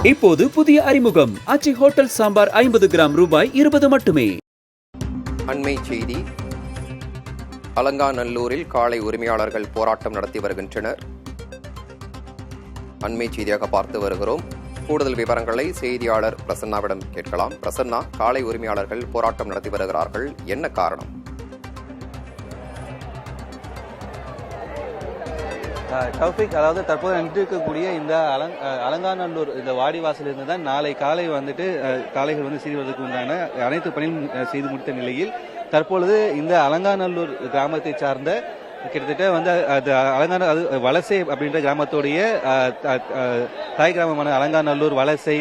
இப்போது புதிய அறிமுகம் ஆச்சி ஹோட்டல் சாம்பார் 50 கிராம் ரூபாய் 20 மட்டுமே. அண்மை செய்தி. அலங்காநல்லூரில் காளை உரிமையாளர்கள் போராட்டம் நடத்தி வருகின்றனர். அண்மை செய்தியாக பார்த்து வருகிறோம். கூடுதல் விவரங்களை செய்தியாளர் பிரசன்னாவிடம் கேட்கலாம். பிரசன்னா, காளை உரிமையாளர்கள் போராட்டம் நடத்தி வருகிறார்கள், என்ன காரணம்? டவுஃபிக், அதாவது தற்போது நின்றிருக்கக்கூடிய இந்த அலங்காநல்லூர் இந்த வாடிவாசலிருந்து தான் நாளை காலை வந்துட்டு காளைகள் வந்து சீர்வதற்கு உண்டான அனைத்து பணியும் செய்து முடித்த நிலையில் தற்பொழுது இந்த அலங்காநல்லூர் கிராமத்தை சார்ந்த கிட்டத்தட்ட வந்து அது வலசை அப்படின்ற கிராமத்துடைய தாய் கிராமமான அலங்காநல்லூர், வலசை,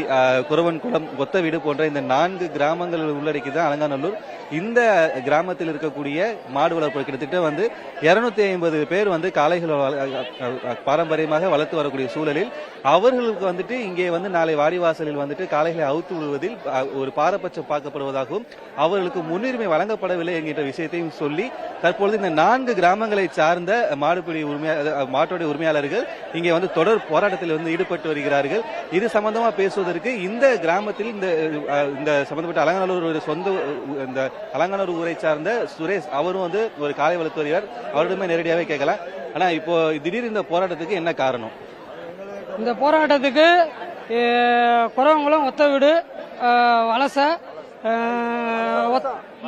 குறவன்குளம், கொத்தவீடு போன்ற இந்த 4 கிராமங்கள் உள்ளடக்கிதான் அலங்காநல்லூர். இந்த கிராமத்தில் இருக்கக்கூடிய மாடு வளர்ப்பு கிட்டத்தட்ட வந்து 250 பேர் வந்து காளைகள் பாரம்பரியமாக வளர்த்து வரக்கூடிய சூழலில் அவர்களுக்கு வந்துட்டு இங்கே வந்து நாளை வாடிவாசலில் வந்துட்டு காளைகளை அவுத்து விடுவதில் ஒரு பாரபட்சம் பார்க்கப்படுவதாகவும் அவர்களுக்கு முன்னுரிமை வழங்கப்படவில்லை என்கின்ற விஷயத்தையும் சொல்லி தற்பொழுது இந்த 4 கிராமங்களை சார்ந்த மாட்டுடைய உரிமையாளர்கள் இங்கே வந்து தொடர் போராட்டத்தில் வந்து ஈடுபட்டு வருகிறார்கள். இது சம்பந்தமா பேசுவதற்கு இந்த கிராமத்தில் இந்த சம்பந்தப்பட்ட அலங்காநல்லூர் ஊரை சார்ந்த சுரேஷ் அவரும் வந்து ஒரு காளை வளர்த்து வருகிறார். அவரிடமே நேரடியாகவே கேட்கலாம். ஆனா இப்போ திடீர் இந்த போராட்டத்துக்கு என்ன காரணம்? இந்த போராட்டத்துக்கு குறவங்குளம், ஒத்தவீடு, வலசை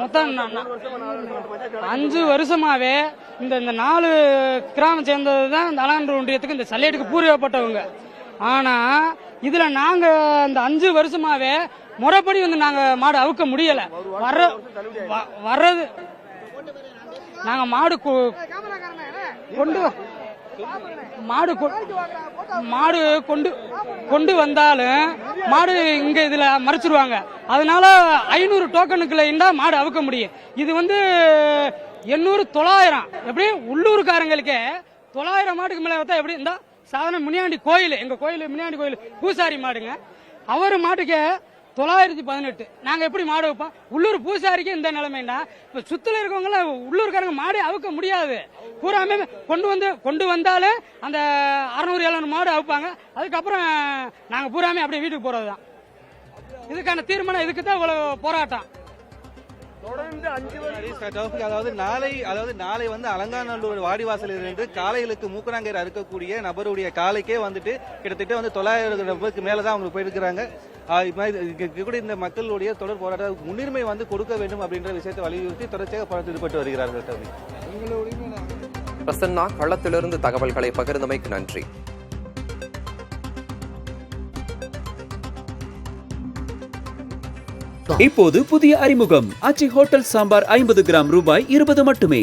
மொத்தம் 5 வருஷமாவே இந்த 4 கிராமம் சேர்ந்தது தான் இந்த அலங்காநல்லூர் ஒன்றியத்துக்கு இந்த சல்லேட்டுக்கு பூர்வப்பட்டவங்க. ஆனா இதுல நாங்க இந்த 5 வருஷமாவே முறைப்படி வந்து நாங்க மாடு அவுக்க முடியல. வர்றது நாங்க மாடு கொண்டு வந்தாலும் மாடு இங்க இதுல மறைச்சிருவாங்க. அதனால 500 டோக்கனுக்குள்ள இருந்தா மாடு அவுக்க முடியும். இது வந்து 800, 900 எப்படி உள்ளூர்காரங்களுக்கே 900 மாட்டுக்கு மேல வைத்தா எப்படி இருந்தா சாதாரண முனியாண்டி கோயில், எங்க கோயில் முனியாண்டி கோயில் பூசாரி மாடுங்க. அவர் மாட்டுக்கு 918. நாங்க எப்படி மாடு வைப்போம்? உள்ளூர் பூசாரிக்கு இந்த நிலைமைன்னா இப்ப சுத்துல இருக்கவங்க உள்ளூர்காரங்க மாடு அவுக்க முடியாது. பூராமே கொண்டு வந்தாலும் அந்த 600-700 மாடு அவுப்பாங்க. அதுக்கப்புறம் நாங்க பூராமே அப்படியே வீட்டுக்கு போறதுதான். இதுக்கான தீர்மானம், இதுக்கு தான் இவ்வளவு போராட்டம். அதாவது நாளை வந்து அலங்காநல்லூர் வாடிவாசலில் இருந்து காளைகளுக்கு மூக்கனாங்கயிறு அறுக்கக்கூடிய நபருடைய காலைக்கே வந்துட்டு கிட்டத்தட்ட வந்து 900 மேலதான் அவங்க போயிருக்கிறாங்க. இந்த மக்களுடைய தொடர் போராட்டம் முன்னுரிமை வந்து கொடுக்க வேண்டும் அப்படின்ற விஷயத்தை வலியுறுத்தி தொடர்ச்சியாக போராட்டத்தில் ஈடுபட்டு வருகிறார்கள். பிரசன்னா, களத்திலிருந்து தகவல்களை பகிர்ந்தமைக்கு நன்றி. இப்போது புதிய அறிமுகம் ஆச்சி ஹோட்டல் சாம்பார் 50 கிராம் ரூபாய் 20 மட்டுமே.